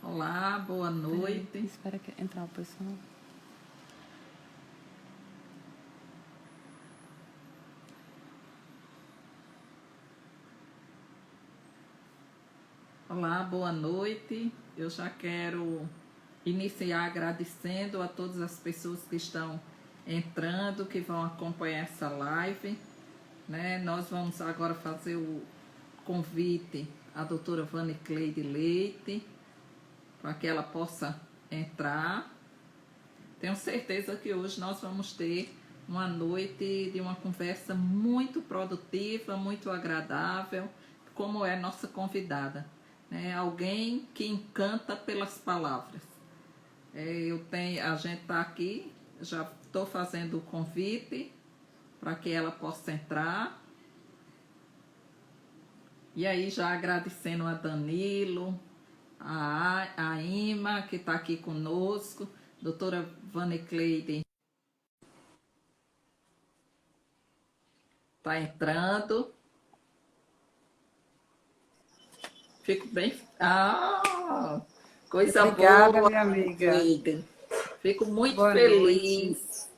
Olá, boa Peraí, noite. espera que entrar o pessoal. Olá, boa noite. Eu já quero iniciar agradecendo a todas as pessoas que estão entrando, que vão acompanhar essa live, né? Nós vamos agora fazer o convite à doutora Vane Cleide Leite, para que ela possa entrar. Tenho certeza que hoje nós vamos ter uma noite de uma conversa muito produtiva, muito agradável, como é nossa convidada. Alguém que encanta pelas palavras. A gente está aqui, já estou fazendo o convite para que ela possa entrar. E aí já agradecendo a Danilo, a Ima, que está aqui conosco, doutora Vane Cleide está entrando. Fico bem. Coisa Obrigada, boa, minha Vane amiga. Cleide. Fico muito Boa noite. feliz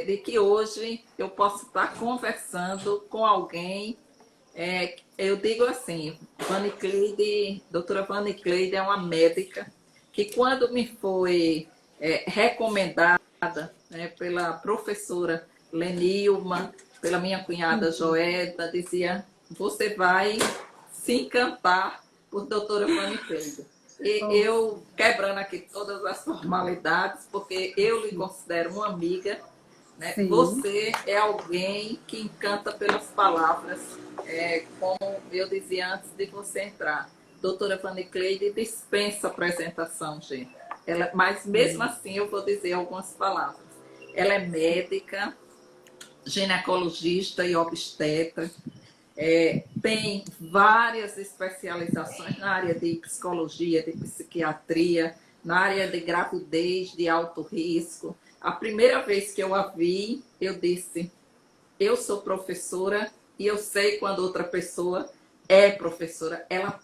de que hoje eu possa estar conversando com alguém. Eu digo assim, Vane Cleide, doutora Vane Cleide é uma médica que quando me foi recomendada, né, pela professora Lenilma, pela minha cunhada Joeta, dizia, você vai se encantar por doutora Vane Cleide. E Oh, eu quebrando aqui todas as formalidades, porque eu lhe considero uma amiga, né? sim. Você é alguém que encanta pelas palavras, como eu dizia antes de você entrar. Doutora Vane Cleide dispensa apresentação, gente. Mas mesmo assim eu vou dizer algumas palavras. Ela é médica, ginecologista e obstetra, tem várias especializações na área de psicologia, de psiquiatria, na área de gravidez de alto risco. A primeira vez que eu a vi, eu disse, eu sou professora e eu sei quando outra pessoa é professora. Ela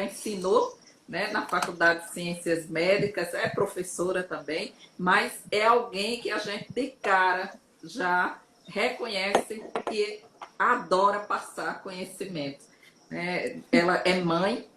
ensinou, né, na Faculdade de Ciências Médicas, é professora também, mas é alguém que a gente de cara já reconhece que adora passar conhecimento. Ela é mãe,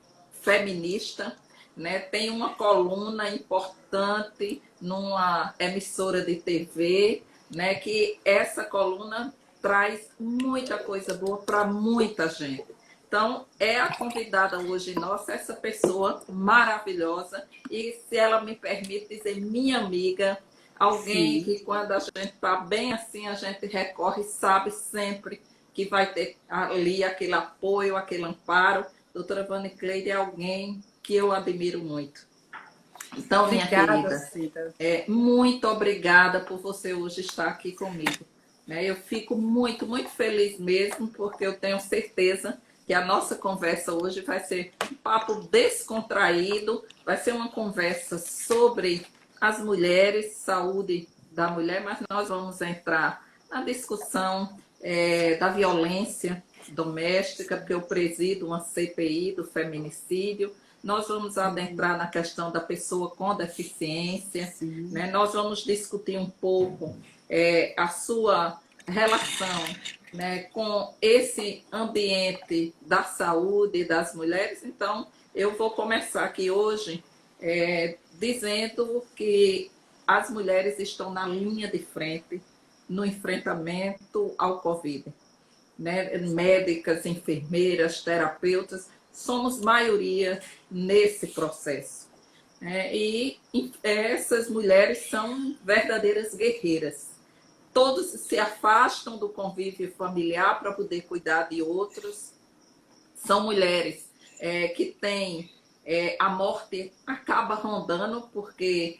feminista, né, tem uma coluna importante numa emissora de TV, né, que essa coluna traz muita coisa boa para muita gente. Então, é a convidada hoje nossa, essa pessoa maravilhosa, e se ela me permite dizer, minha amiga, alguém Sim. que quando a gente está bem assim, a gente recorre, sabe sempre que vai ter ali aquele apoio, aquele amparo. Doutora Vane Cleide é alguém que eu admiro muito. Então, minha Obrigada, querida, Cida. muito obrigada por você hoje estar aqui comigo. Eu fico muito, muito feliz mesmo, porque eu tenho certeza que a nossa conversa hoje vai ser um papo descontraído, vai ser uma conversa sobre as mulheres, saúde da mulher, mas nós vamos entrar na discussão da violência doméstica, porque eu presido uma CPI do feminicídio. Nós vamos adentrar na questão da pessoa com deficiência, Sim. né? Nós vamos discutir um pouco a sua relação, né, com esse ambiente da saúde das mulheres. Então, eu vou começar aqui hoje dizendo que as mulheres estão na linha de frente no enfrentamento ao Covid, né? Médicas, enfermeiras, terapeutas, somos maioria nesse processo. E essas mulheres são verdadeiras guerreiras. Todos se afastam do convívio familiar para poder cuidar de outros. São mulheres que têm a morte acaba rondando, porque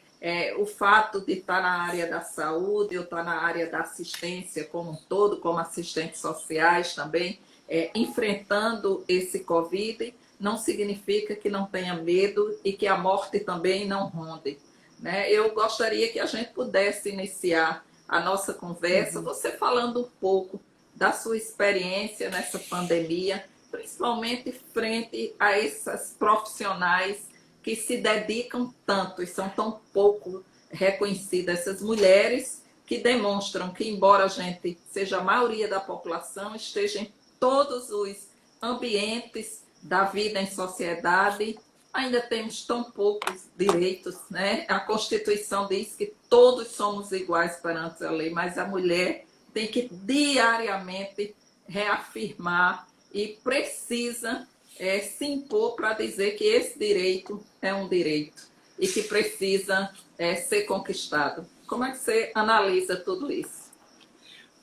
o fato de estar na área da saúde ou estar na área da assistência como um todo, como assistentes sociais também, enfrentando esse Covid, não significa que não tenha medo e que a morte também não ronde. Eu gostaria que a gente pudesse iniciar a nossa conversa, você falando um pouco da sua experiência nessa pandemia, principalmente frente a essas profissionais que se dedicam tanto e são tão pouco reconhecidas, essas mulheres que demonstram que, embora a gente seja a maioria da população, esteja em todos os ambientes da vida em sociedade, ainda temos tão poucos direitos, né? A Constituição diz que todos somos iguais perante a lei, mas a mulher tem que diariamente reafirmar e precisa se impor para dizer que esse direito é um direito e que precisa ser conquistado. Como é que você analisa tudo isso?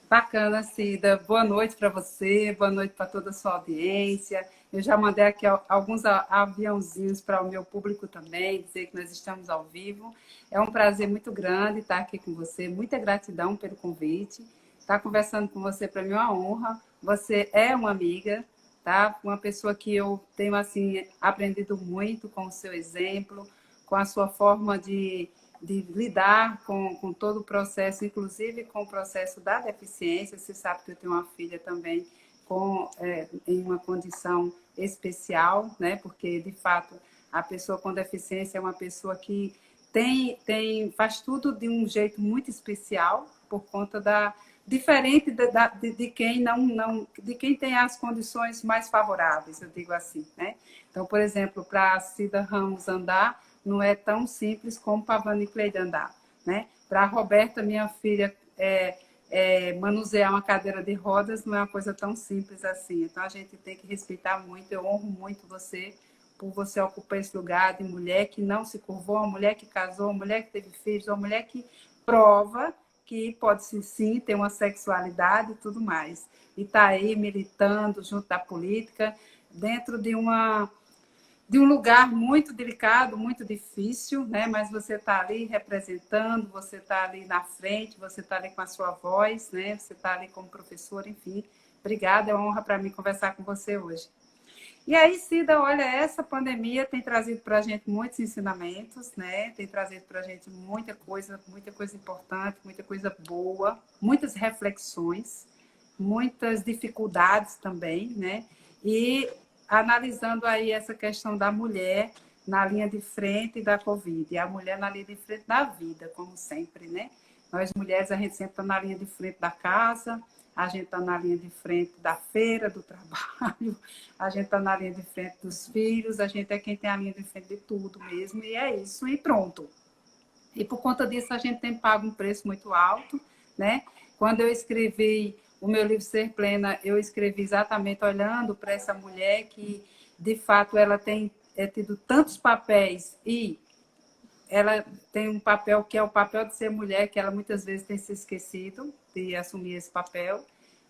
Bacana, Cida. Boa noite para você, boa noite para toda a sua audiência. Eu já mandei aqui alguns aviãozinhos para o meu público também, dizer que nós estamos ao vivo. É um prazer muito grande estar aqui com você, muita gratidão pelo convite. Estar conversando com você para mim é uma honra. Você é uma amiga, tá? Uma pessoa que eu tenho assim aprendido muito com o seu exemplo, com a sua forma de lidar com todo o processo, inclusive com o processo da deficiência. Você sabe que eu tenho uma filha também em uma condição especial, né? Porque, de fato, a pessoa com deficiência é uma pessoa que faz tudo de um jeito muito especial, por conta diferente de quem de quem tem as condições mais favoráveis, eu digo assim, né? Então, por exemplo, para a Cida Ramos andar, não é tão simples como para a Vani Cleide andar, né? Para a Roberta, minha filha, manusear uma cadeira de rodas não é uma coisa tão simples assim. Então, a gente tem que respeitar muito. Eu honro muito você por você ocupar esse lugar de mulher que não se curvou, uma mulher que casou, uma mulher que teve filhos, uma mulher que prova que pode sim ter uma sexualidade e tudo mais. E está aí militando junto da política, dentro de um lugar muito delicado, muito difícil, né? Mas você está ali representando, você está ali na frente, você está ali com a sua voz, né? Você está ali como professor, enfim. Obrigada, é uma honra para mim conversar com você hoje. E aí, Cida, olha, essa pandemia tem trazido para a gente muitos ensinamentos, né? Tem trazido para a gente muita coisa importante, muita coisa boa, muitas reflexões, muitas dificuldades também, né? E analisando aí essa questão da mulher na linha de frente da Covid, e a mulher na linha de frente da vida, como sempre, né? Nós mulheres, a gente sempre está na linha de frente da casa, a gente está na linha de frente da feira, do trabalho, a gente está na linha de frente dos filhos, a gente é quem tem a linha de frente de tudo mesmo, e é isso, e pronto. E por conta disso a gente tem pago um preço muito alto, né? Quando eu escrevi o meu livro Ser Plena, eu escrevi exatamente olhando para essa mulher que, de fato, ela tem tido tantos papéis e ela tem um papel que é o papel de ser mulher, que ela muitas vezes tem se esquecido de assumir esse papel.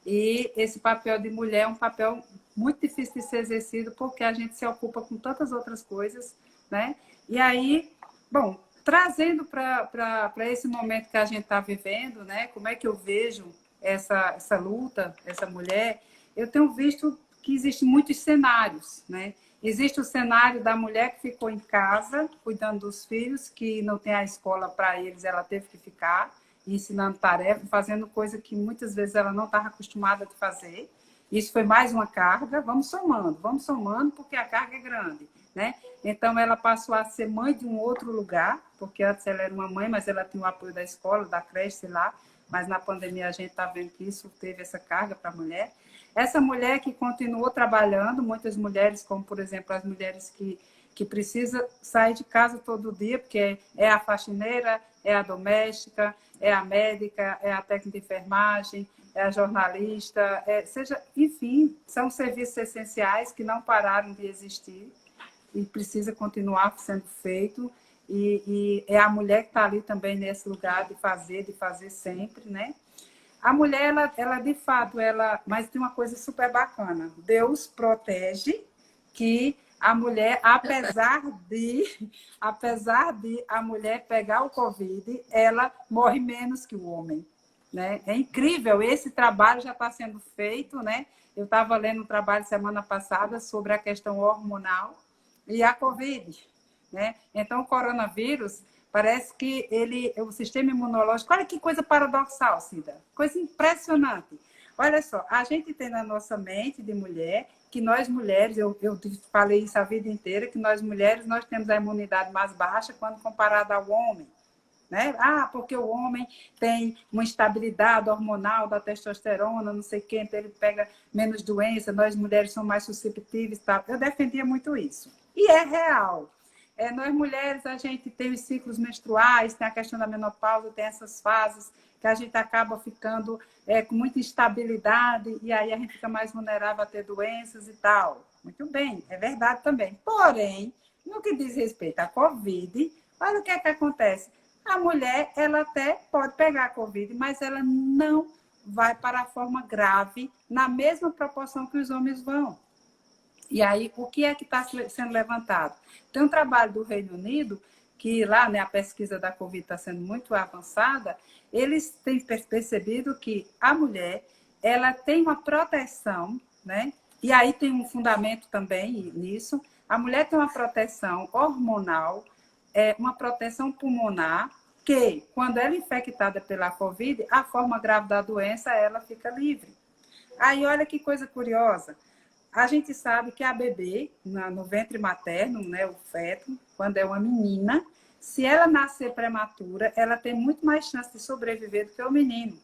E esse papel de mulher é um papel muito difícil de ser exercido, porque a gente se ocupa com tantas outras coisas, né? E aí, bom, trazendo para esse momento que a gente está vivendo, né? Como é que eu vejo essa luta, essa mulher? Eu tenho visto que existem muitos cenários, né? Existe o cenário da mulher que ficou em casa, cuidando dos filhos, que não tem a escola para eles, ela teve que ficar, ensinando tarefa, fazendo coisa que muitas vezes ela não estava acostumada a fazer. Isso foi mais uma carga. Vamos somando, porque a carga é grande, né? Então, ela passou a ser mãe de um outro lugar, porque antes ela era uma mãe, mas ela tinha o apoio da escola, da creche, sei lá, mas na pandemia a gente está vendo que isso teve essa carga para a mulher. Essa mulher que continuou trabalhando, muitas mulheres, como, por exemplo, as mulheres que precisam sair de casa todo dia, porque é a faxineira, é a doméstica, é a médica, é a técnica de enfermagem, é a jornalista, enfim, são serviços essenciais que não pararam de existir e precisa continuar sendo feito. E é a mulher que está ali também nesse lugar de fazer sempre, né? A mulher, ela de fato, mas tem uma coisa super bacana. Deus protege que a mulher, apesar de a mulher pegar o Covid, ela morre menos que o homem, né? É incrível, esse trabalho já está sendo feito, né? Eu estava lendo um trabalho semana passada sobre a questão hormonal e a Covid, né? Então, o coronavírus parece que o sistema imunológico... Olha que coisa paradoxal, Cida. Coisa impressionante. Olha só, a gente tem na nossa mente de mulher que nós mulheres, eu falei isso a vida inteira, que nós mulheres nós temos a imunidade mais baixa quando comparada ao homem. Né? Porque o homem tem uma instabilidade hormonal da testosterona, não sei o quê, então ele pega menos doença, nós mulheres somos mais susceptíveis. Tá? Eu defendia muito isso. E é real. Nós mulheres, a gente tem os ciclos menstruais, tem a questão da menopausa, tem essas fases que a gente acaba ficando com muita instabilidade e aí a gente fica mais vulnerável a ter doenças e tal. Muito bem, é verdade também. Porém, no que diz respeito à Covid, olha o que é que acontece. A mulher, ela até pode pegar a Covid, mas ela não vai para a forma grave na mesma proporção que os homens vão. E aí, o que é que está sendo levantado? Tem um trabalho do Reino Unido, que lá, né, a pesquisa da Covid está sendo muito avançada, eles têm percebido que a mulher, ela tem uma proteção, né? E aí tem um fundamento também nisso, a mulher tem uma proteção hormonal, uma proteção pulmonar, que quando ela é infectada pela Covid, a forma grave da doença, ela fica livre. Aí, olha que coisa curiosa. A gente sabe que a bebê, no ventre materno, né, o feto, quando é uma menina, se ela nascer prematura, ela tem muito mais chance de sobreviver do que o menino.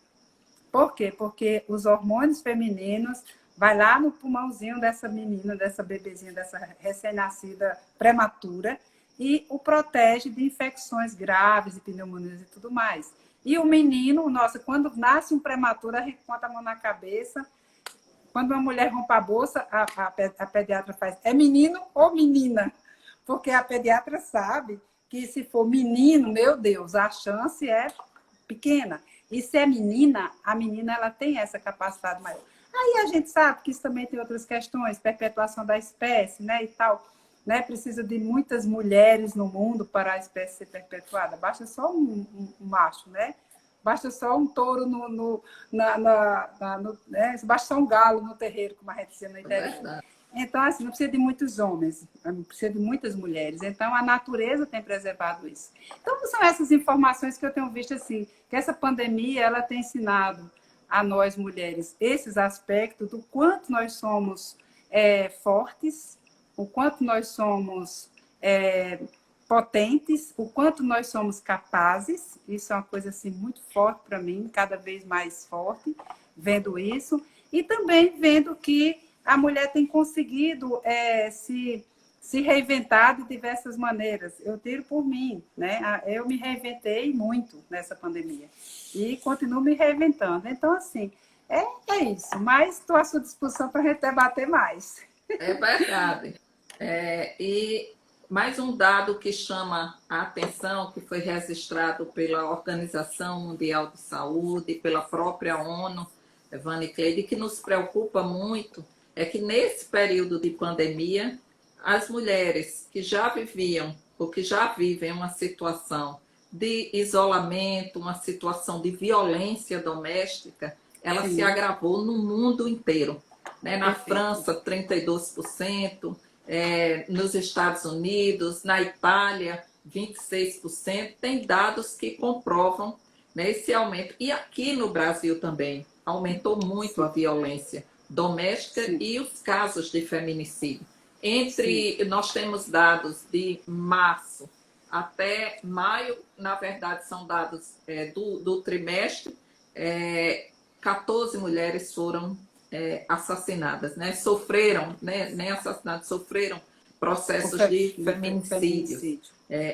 Por quê? Porque os hormônios femininos vai lá no pulmãozinho dessa menina, dessa bebezinha, dessa recém-nascida prematura, e o protege de infecções graves, de pneumonias e tudo mais. E o menino, nossa, quando nasce um prematuro, a gente bota a mão na cabeça. Quando uma mulher rompe a bolsa, a pediatra faz, é menino ou menina? Porque a pediatra sabe que se for menino, meu Deus, a chance é pequena. E se é menina, a menina ela tem essa capacidade maior. Aí a gente sabe que isso também tem outras questões, perpetuação da espécie, né, e tal. Né? Precisa de muitas mulheres no mundo para a espécie ser perpetuada. Basta só um macho, né? Basta só um touro né? Basta só um galo no terreiro, como a gente dizia no interior. Então, assim, não precisa de muitos homens, não precisa de muitas mulheres. Então, a natureza tem preservado isso. Então, são essas informações que eu tenho visto, assim, que essa pandemia, ela tem ensinado a nós, mulheres, esses aspectos do quanto nós somos fortes, o quanto nós somos potentes, o quanto nós somos capazes. Isso é uma coisa assim, muito forte para mim, cada vez mais forte, vendo isso. E também vendo que a mulher tem conseguido se reinventar de diversas maneiras. Eu tiro por mim, né? Eu me reinventei muito nessa pandemia e continuo me reinventando. Então, assim, é isso. Mas estou à sua disposição para a gente debater mais. É verdade. E mais um dado que chama a atenção, que foi registrado pela Organização Mundial de Saúde, pela própria ONU, Vani Cleide, que nos preocupa muito, é que nesse período de pandemia, as mulheres que já viviam ou que já vivem uma situação de isolamento, uma situação de violência doméstica, ela Sim. se agravou no mundo inteiro. Né? Na França, 32%, nos Estados Unidos, na Itália, 26%. Tem dados que comprovam, né, esse aumento. E aqui no Brasil também aumentou muito a violência doméstica Sim. e os casos de feminicídio. Nós temos dados de março até maio, na verdade são dados do trimestre, 14 mulheres foram assassinadas, né? Sofreram, né? Nem assassinadas, sofreram processos de feminicídio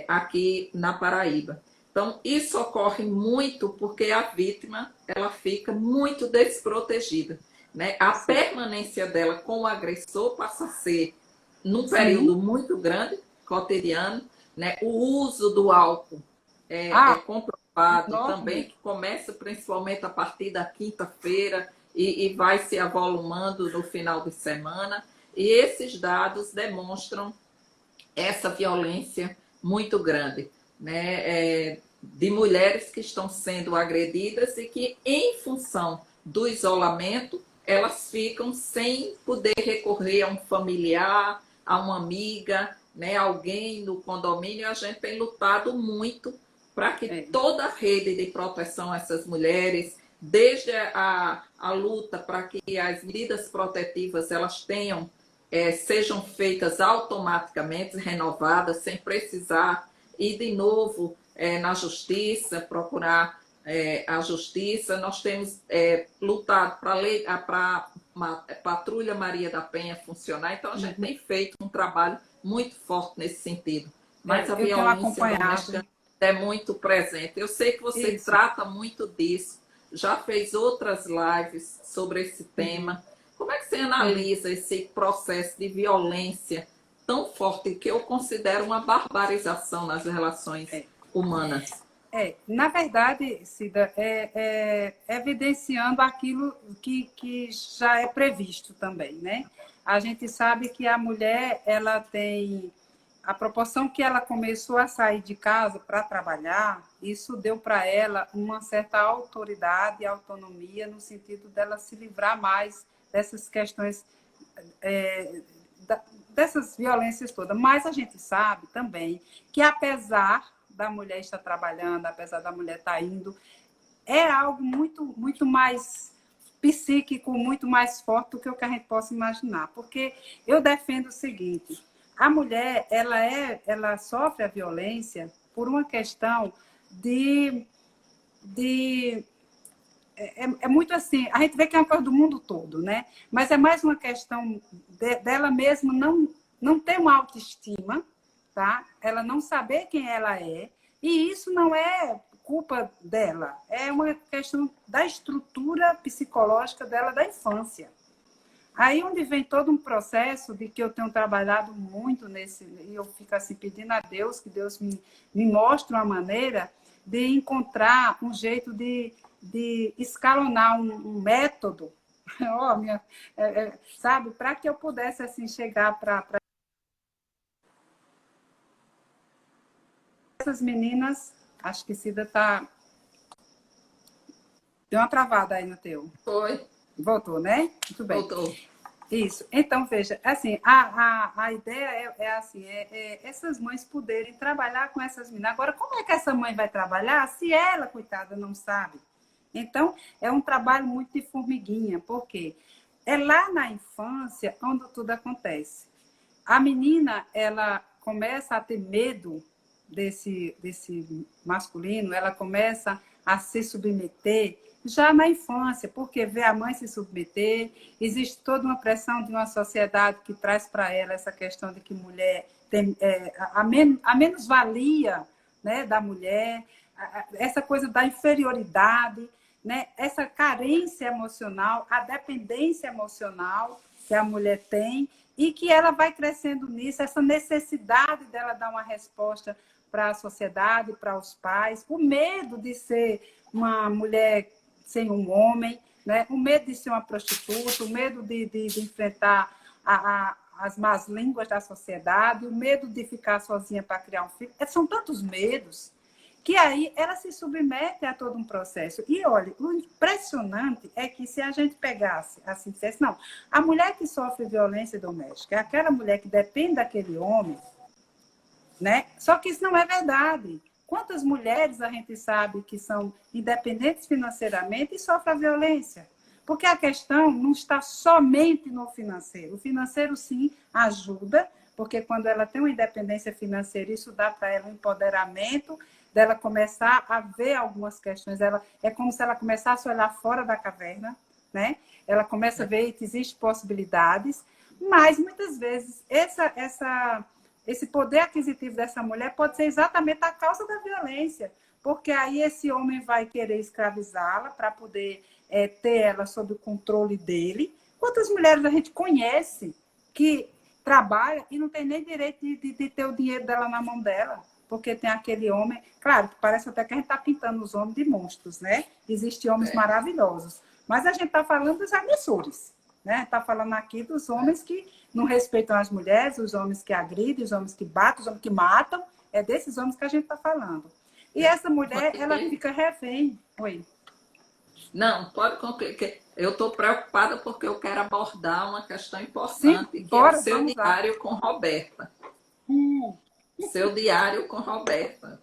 aqui na Paraíba. Então, isso ocorre muito porque a vítima ela fica muito desprotegida. Né? A permanência dela com o agressor passa a ser num período muito grande, cotidiano. Né? O uso do álcool é comprovado também, que começa principalmente a partir da quinta-feira e vai se avolumando no final de semana. E esses dados demonstram essa violência muito grande, né? De mulheres que estão sendo agredidas e que, em função do isolamento, elas ficam sem poder recorrer a um familiar, a uma amiga, né? Alguém no condomínio. A gente tem lutado muito para que toda a rede de proteção a essas mulheres, desde a luta para que as medidas protetivas elas tenham sejam feitas automaticamente, renovadas, sem precisar ir de novo na justiça, procurar a justiça. Nós temos lutado para a Patrulha Maria da Penha funcionar, então a gente tem feito um trabalho muito forte nesse sentido. Mas a Eu tenho violência acompanhado. doméstica é muito presente. Eu sei que você Isso. trata muito disso, já fez outras lives sobre esse tema. Como é que você analisa esse processo de violência tão forte que eu considero uma barbarização nas relações humanas? Na verdade, Cida, evidenciando aquilo que já é previsto também, né? A gente sabe que a mulher, ela tem a proporção que ela começou a sair de casa para trabalhar, isso deu para ela uma certa autoridade e autonomia no sentido dela se livrar mais dessas questões, dessas violências todas. Mas a gente sabe também que, apesar da mulher estar trabalhando, apesar da mulher estar indo, é algo muito, muito mais psíquico, muito mais forte do que o que a gente possa imaginar. Porque eu defendo o seguinte: a mulher ela sofre a violência por uma questão de muito assim, a gente vê que é uma coisa do mundo todo, né? Mas é mais uma questão dela mesma não ter uma autoestima, tá? Ela não saber quem ela é, e isso não é culpa dela, é uma questão da estrutura psicológica dela da infância. Aí onde vem todo um processo de que eu tenho trabalhado muito nesse, e eu fico assim pedindo a Deus, que Deus me mostre uma maneira de encontrar um jeito de escalonar um método, oh, sabe, para que eu pudesse assim chegar para essas meninas. Acho que Cida tá deu uma travada aí no teu. Foi. Voltou, né? Muito bem. Voltou. Isso. Então, veja, assim, a ideia é assim, essas mães poderem trabalhar com essas meninas. Agora, como é que essa mãe vai trabalhar se ela, coitada, não sabe? Então, é um trabalho muito de formiguinha, porque é lá na infância onde tudo acontece. A menina, ela começa a ter medo desse masculino, ela começa a se submeter já na infância, porque vê a mãe se submeter, existe toda uma pressão de uma sociedade que traz para ela essa questão de que mulher tem a menos-valia, né, da mulher, essa coisa da inferioridade, né, essa carência emocional, a dependência emocional que a mulher tem e que ela vai crescendo nisso, essa necessidade dela dar uma resposta para a sociedade, para os pais, o medo de ser uma mulher sem um homem, né? O medo de ser uma prostituta, o medo de enfrentar as más línguas da sociedade, o medo de ficar sozinha para criar um filho. São tantos medos que aí ela se submete a todo um processo. E olha, o impressionante é que se a gente pegasse, assim, dissesse, não, a mulher que sofre violência doméstica é aquela mulher que depende daquele homem, né? Só que isso não é verdade. Quantas mulheres a gente sabe que são independentes financeiramente e sofrem a violência? Porque a questão não está somente no financeiro. O financeiro, sim, ajuda, porque quando ela tem uma independência financeira, isso dá para ela um empoderamento, dela começar a ver algumas questões. É como se ela começasse a olhar fora da caverna, né? Ela começa a ver que existem possibilidades, mas muitas vezes esse poder aquisitivo dessa mulher pode ser exatamente a causa da violência, porque aí esse homem vai querer escravizá-la para poder ter ela sob o controle dele. Quantas mulheres a gente conhece que trabalha e não tem nem direito de ter o dinheiro dela na mão dela, porque tem aquele homem... Claro, parece até que a gente está pintando os homens de monstros, né? Existem homens maravilhosos, mas a gente está falando dos agressores, né? Está falando aqui dos homens que não respeitam as mulheres, os homens que agridem, os homens que batem, os homens que matam. É desses homens que a gente está falando. E essa mulher, ela fica refém. Oi. Não, pode complicar. Eu estou preocupada porque eu quero abordar uma questão importante, Sim, que bora, é o seu diário com Roberta. Seu diário com Roberta.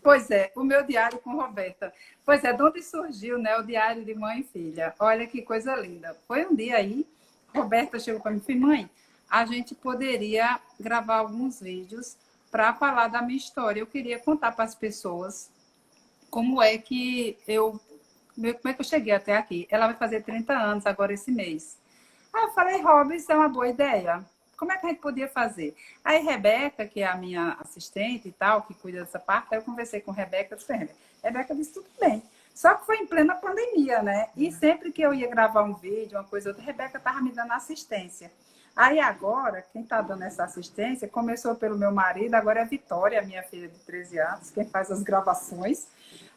Pois é, o meu diário com Roberta. Pois é, de onde surgiu, né, o diário de mãe e filha? Olha que coisa linda. Foi um dia aí, Roberta chegou para mim e falou, mãe, a gente poderia gravar alguns vídeos para falar da minha história. Eu queria contar para as pessoas como é que eu cheguei até aqui. Ela vai fazer 30 anos agora esse mês. Aí eu falei, Rob, isso é uma boa ideia. Como é que a gente podia fazer? Aí Rebeca, que é a minha assistente e tal, que cuida dessa parte, aí eu conversei com Rebeca, eu disse, Rebeca disse, tudo bem. Só que foi em plena pandemia, né? E sempre que eu ia gravar um vídeo, uma coisa ou outra, Rebeca estava me dando assistência. Aí agora, quem está dando essa assistência, começou pelo meu marido, agora é a Vitória, minha filha de 13 anos, quem faz as gravações.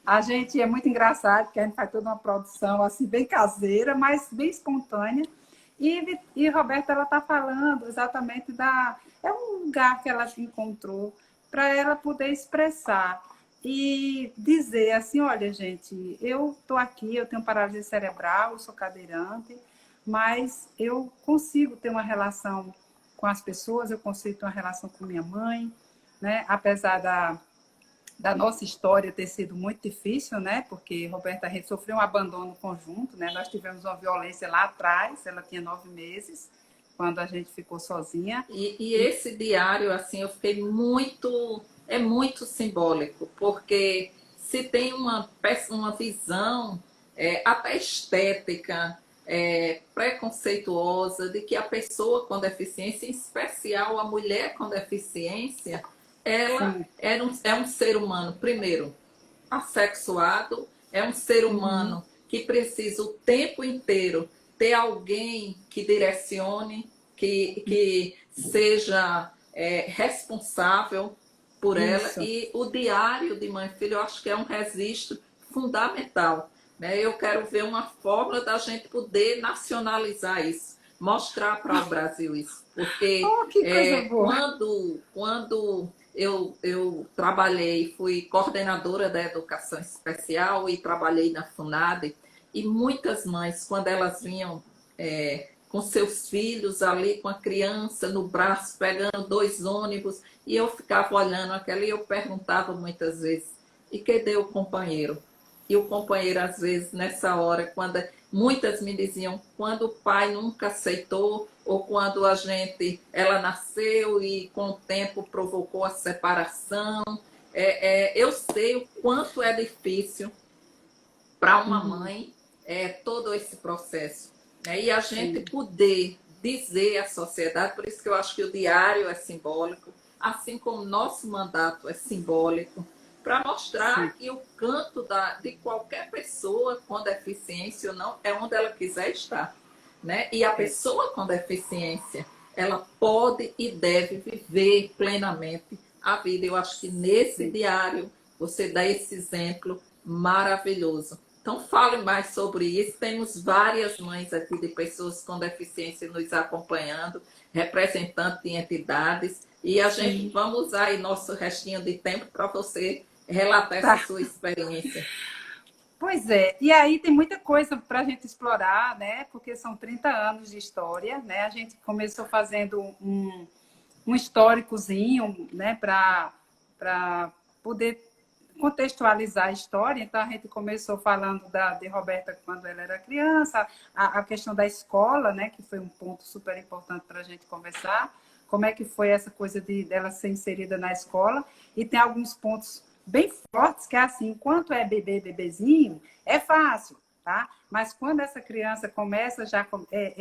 A gente é muito engraçado, porque a gente faz toda uma produção assim, bem caseira, mas bem espontânea. E Roberta, ela está falando exatamente é um lugar que ela se encontrou para ela poder expressar e dizer assim, olha, gente, eu estou aqui, eu tenho paralisia cerebral, eu sou cadeirante, mas eu consigo ter uma relação com as pessoas, eu consigo ter uma relação com minha mãe, né? Apesar da nossa história ter sido muito difícil, né? Porque Roberta a gente sofreu um abandono conjunto, né? Nós tivemos uma violência lá atrás, ela tinha 9 meses, quando a gente ficou sozinha. E esse diário, assim, eu fiquei muito... É muito simbólico, porque se tem uma visão até estética, preconceituosa, de que a pessoa com deficiência, em especial a mulher com deficiência, ela é um ser humano, primeiro, assexuado, é um ser humano que precisa o tempo inteiro ter alguém que direcione, que seja responsável por ela. Isso. E o diário de mãe e filho, eu acho que é um registro fundamental. Né? Eu quero ver uma fórmula da gente poder nacionalizar isso, mostrar para o Brasil isso. Porque Que coisa boa. quando eu trabalhei, fui coordenadora da educação especial e trabalhei na FUNAD, e muitas mães, quando elas vinham com seus filhos ali, com a criança no braço, pegando 2 ônibus, e eu ficava olhando aquela e eu perguntava muitas vezes, e cadê o companheiro? E o companheiro, às vezes, nessa hora, quando muitas me diziam, quando o pai nunca aceitou, ou quando ela nasceu e com o tempo provocou a separação. Eu sei o quanto é difícil para uma mãe todo esse processo. Né? E a gente poder dizer à sociedade, por isso que eu acho que o diário é simbólico, assim como o nosso mandato é simbólico, para mostrar que o canto de qualquer pessoa com deficiência ou não é onde ela quiser estar. Né? E a pessoa com deficiência, ela pode e deve viver plenamente a vida. Eu acho que nesse diário você dá esse exemplo maravilhoso. Então, fale mais sobre isso. Temos várias mães aqui de pessoas com deficiência nos acompanhando, representantes de entidades, e a gente vamos usar aí nosso restinho de tempo para você relatar essa sua experiência. Pois é, e aí tem muita coisa para a gente explorar, né? Porque são 30 anos de história, né? A gente começou fazendo um históricozinho, né? Para poder contextualizar a história. Então, a gente começou falando de Roberta quando ela era criança, a questão da escola, né? Que foi um ponto super importante para a gente conversar. Como é que foi essa coisa dela ser inserida na escola. E tem alguns pontos bem fortes, que é assim, enquanto é bebezinho, é fácil, tá? Mas quando essa criança começa já a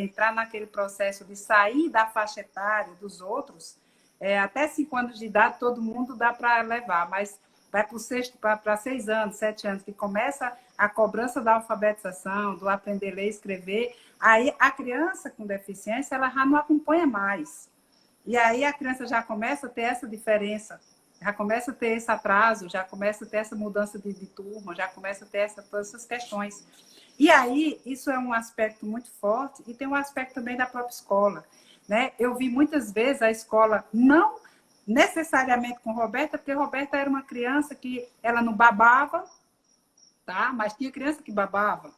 entrar naquele processo de sair da faixa etária dos outros, até 5 anos de idade todo mundo dá para levar, mas vai para 6 anos, 7 anos, que começa a cobrança da alfabetização, do aprender a ler e escrever, aí a criança com deficiência, ela já não acompanha mais. E aí a criança já começa a ter essa diferença, já começa a ter esse atraso, já começa a ter essa mudança de turma, já começa a ter todas essas questões. E aí, isso é um aspecto muito forte, e tem um aspecto também da própria escola. Né? Eu vi muitas vezes a escola, não necessariamente com Roberta, porque Roberta era uma criança que ela não babava, tá? Mas tinha criança que babava.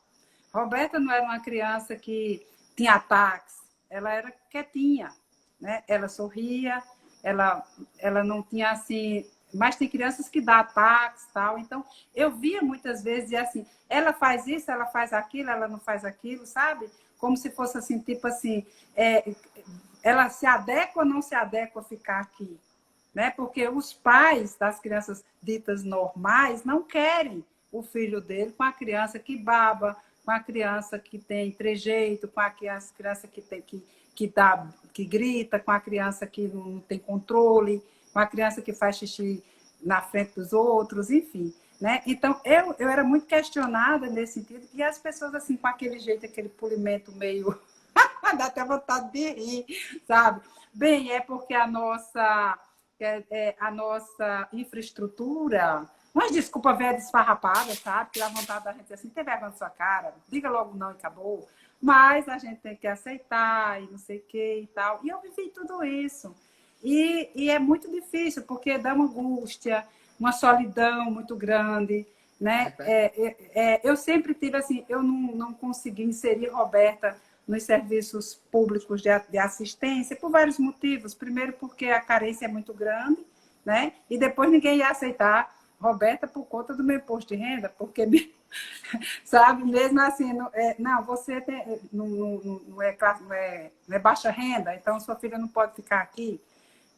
Roberta não era uma criança que tinha ataques, ela era quietinha, né? Ela sorria, ela não tinha assim, mas tem crianças que dão ataques, tal. Então, eu via muitas vezes assim, ela faz isso, ela faz aquilo, ela não faz aquilo, sabe? como se fosse assim, tipo assim, ela se adequa ou não se adequa a ficar aqui? Né? Porque os pais das crianças ditas normais não querem o filho dele com a criança que baba, com a criança que tem trejeito, com a criança que tem que grita, com a criança que não tem controle, com a criança que faz xixi na frente dos outros, enfim. Né? Então, eu era muito questionada nesse sentido, e as pessoas, assim, com aquele jeito, aquele polimento meio... dá até vontade de rir, sabe? Bem, é porque a nossa infraestrutura... Mas desculpa ver a desfarrapada, sabe? Que dá vontade da gente dizer assim, tem vergonha na sua cara, diga logo não e acabou. Mas a gente tem que aceitar e não sei o que e tal. E eu vivi tudo isso. E é muito difícil, porque dá uma angústia, uma solidão muito grande, né? Eu sempre tive assim, eu não consegui inserir Roberta nos serviços públicos de assistência por vários motivos. Primeiro, porque a carência é muito grande, né? E depois ninguém ia aceitar Roberta por conta do meu imposto de renda, porque, sabe, mesmo assim, não, você não é baixa renda, então sua filha não pode ficar aqui.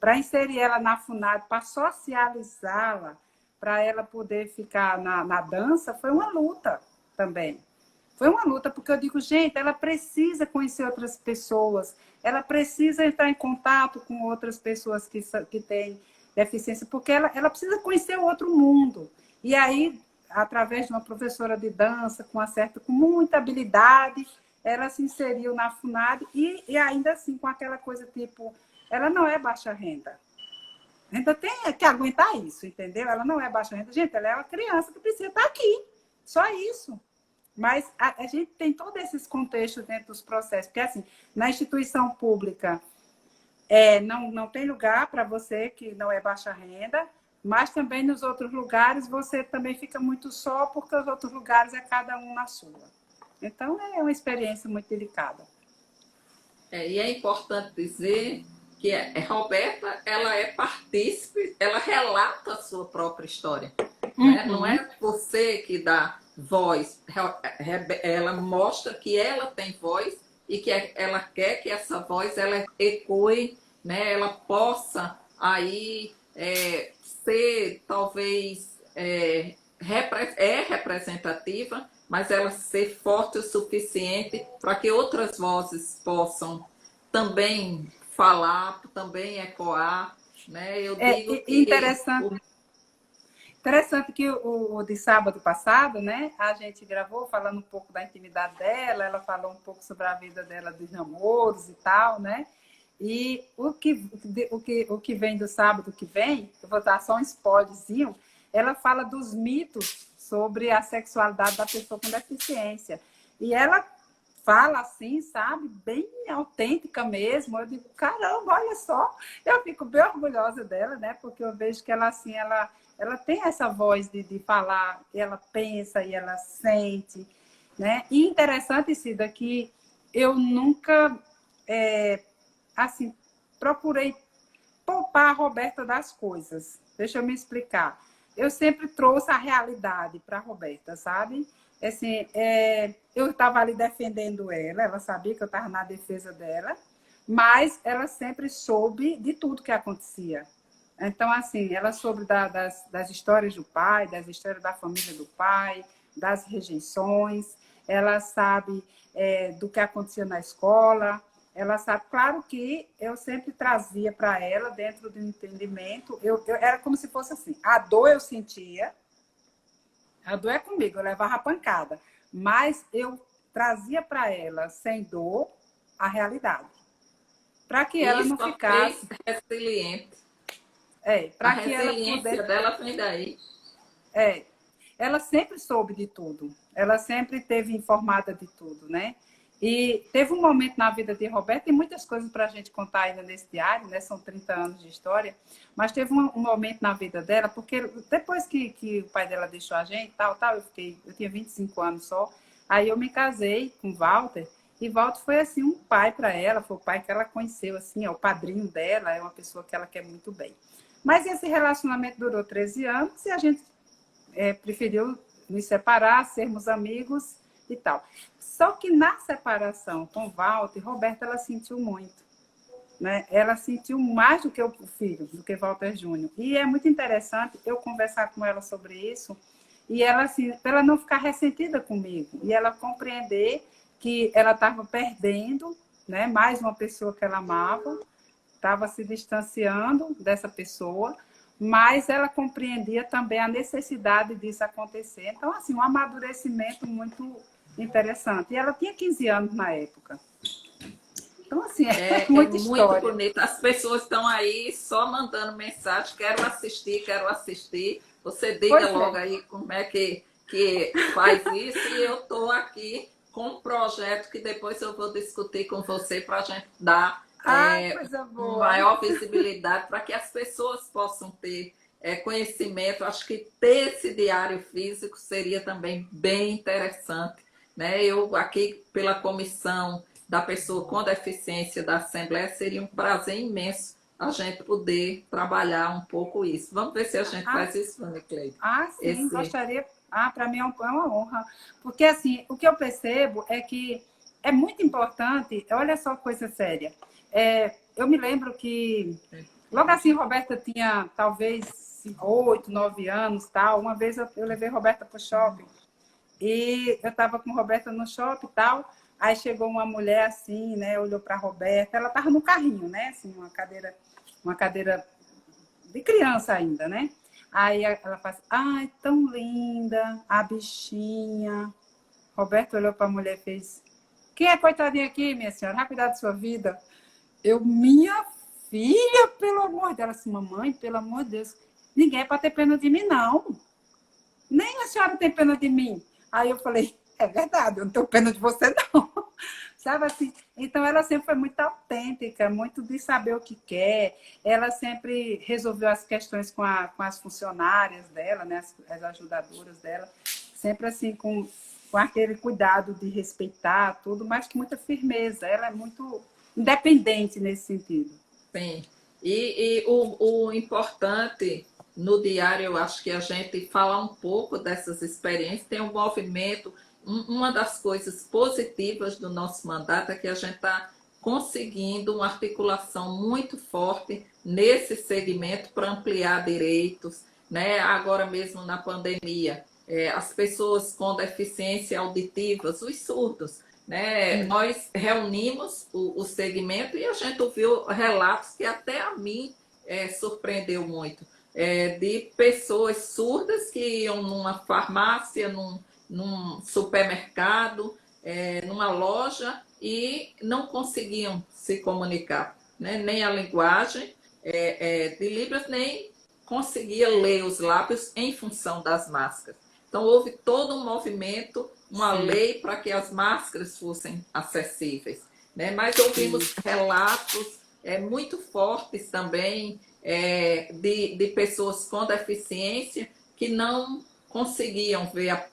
Para inserir ela na FUNAD, para socializá-la, para ela poder ficar na dança, foi uma luta também. Foi uma luta, porque eu digo, gente, ela precisa conhecer outras pessoas, ela precisa entrar em contato com outras pessoas que têm deficiência, porque ela precisa conhecer o outro mundo. E aí, através de uma professora de dança, com muita habilidade, ela se inseriu na FUNAD e ainda assim, com aquela coisa tipo, ela não é baixa renda. Ainda tem que aguentar isso, entendeu? Ela não é baixa renda. Gente, ela é uma criança que precisa estar aqui. Só isso. Mas a gente tem todos esses contextos dentro dos processos. Porque, assim, na instituição pública, não tem lugar para você que não é baixa renda, mas também nos outros lugares você também fica muito só, porque os outros lugares é cada um na sua. Então, é uma experiência muito delicada. E é importante dizer que a Roberta, ela é partícipe, ela relata a sua própria história. Né? Não é você que dá voz, ela mostra que ela tem voz e que ela quer que essa voz ela ecoe, né? Ela possa aí ser talvez representativa, mas ela ser forte o suficiente para que outras vozes possam também falar, também ecoar. Né? Eu digo que Interessante que o de sábado passado, né, a gente gravou falando um pouco da intimidade dela, ela falou um pouco sobre a vida dela dos namoros e tal, né? E o que vem do sábado que vem, eu vou dar só um spoilerzinho, ela fala dos mitos sobre a sexualidade da pessoa com deficiência. E ela fala assim, sabe, bem autêntica mesmo. Eu digo, caramba, olha só, eu fico bem orgulhosa dela, né? Porque eu vejo que ela assim, ela tem essa voz de falar, ela pensa e ela sente, né? E interessante, Cida, que eu nunca, assim, procurei poupar a Roberta das coisas. Deixa eu me explicar. Eu sempre trouxe a realidade para a Roberta, sabe? Assim, eu estava ali defendendo ela sabia que eu estava na defesa dela, mas ela sempre soube de tudo que acontecia. Então, assim, ela soube das histórias do pai, das histórias da família do pai, das rejeições, ela sabe do que acontecia na escola, ela sabe. Claro que eu sempre trazia para ela, dentro do entendimento, era como se fosse assim, a dor eu sentia, a dor é comigo, eu levava a pancada, mas eu trazia para ela, sem dor, a realidade, para que ela não ficasse resiliente. Para que ela pudesse... resiliência dela vem daí. Ela sempre soube de tudo, ela sempre esteve informada de tudo, né? E teve um momento na vida de Roberta, tem muitas coisas para a gente contar ainda nesse diário, né? São 30 anos de história, mas teve um momento na vida dela, porque depois que o pai dela deixou a gente, eu tinha 25 anos só, aí eu me casei com Walter, e Walter foi assim um pai para ela, foi o pai que ela conheceu, assim, é o padrinho dela, é uma pessoa que ela quer muito bem. Mas esse relacionamento durou 13 anos e a gente preferiu nos separar, sermos amigos e tal. Só que na separação com Walter, Roberta, ela sentiu muito. Né? Ela sentiu mais do que o filho, do que Walter Júnior. E é muito interessante eu conversar com ela sobre isso, e ela, assim, para ela não ficar ressentida comigo, e ela compreender que ela estava perdendo, né, mais uma pessoa que ela amava, estava se distanciando dessa pessoa, mas ela compreendia também a necessidade disso acontecer. Então, assim, um amadurecimento muito interessante. E ela tinha 15 anos na época. Então, assim, é É muita muito história. bonito. As pessoas estão aí só mandando mensagem, quero assistir, quero assistir. Você diga Pois logo é. aí como é que faz isso, e eu estou aqui com um projeto que depois eu vou discutir com você para a gente dar Ai, coisa boa. maior visibilidade para que as pessoas possam ter conhecimento. Acho que ter esse diário físico seria também bem interessante. Né? Eu aqui pela comissão da pessoa com deficiência da Assembleia, seria um prazer imenso a gente poder trabalhar um pouco isso. Vamos ver se a gente Ah, faz isso, Ana Cleide. sim, Esse, gostaria. Para mim é uma honra. Porque, assim, o que eu percebo é que é muito importante, olha só coisa séria. Eu me lembro que, logo assim, Roberta tinha talvez 8, 9 anos, tal. Uma vez eu levei Roberta para o shopping, e eu estava com Roberta no shopping e tal. Aí chegou uma mulher assim, né? Olhou para a Roberta, ela estava no carrinho, né? Assim, uma cadeira de criança ainda, né? Aí ela faz, ai, tão linda, a bichinha. Roberto olhou para a mulher e fez, quem é coitadinha aqui, minha senhora? Vai cuidar da sua vida. Minha filha, pelo amor de Deus. Ela assim, mamãe, pelo amor de Deus, ninguém é para ter pena de mim, não. Nem a senhora tem pena de mim. Aí eu falei, é verdade, eu não tenho pena de você, não. Sabe assim? Então, ela sempre foi muito autêntica, muito de saber o que quer. Ela sempre resolveu as questões com as funcionárias dela, né? As ajudadoras dela. Sempre assim, com aquele cuidado de respeitar tudo, mas com muita firmeza. Ela é muito independente nesse sentido. sim. E o importante no diário, eu acho que a gente falar um pouco dessas experiências, tem um movimento, uma das coisas positivas do nosso mandato é que a gente está conseguindo uma articulação muito forte nesse segmento para ampliar direitos, né? Agora mesmo na pandemia, as pessoas com deficiência auditivas, os surdos, né? Nós reunimos o segmento e a gente ouviu relatos que até a mim surpreendeu muito, de pessoas surdas que iam numa farmácia, num supermercado, numa loja e não conseguiam se comunicar, né? Nem a linguagem de Libras, nem conseguia ler os lábios em função das máscaras. Então, houve todo um movimento, uma Sim. lei para que as máscaras fossem acessíveis. Né? Mas ouvimos relatos muito fortes também de pessoas com deficiência que não conseguiam ver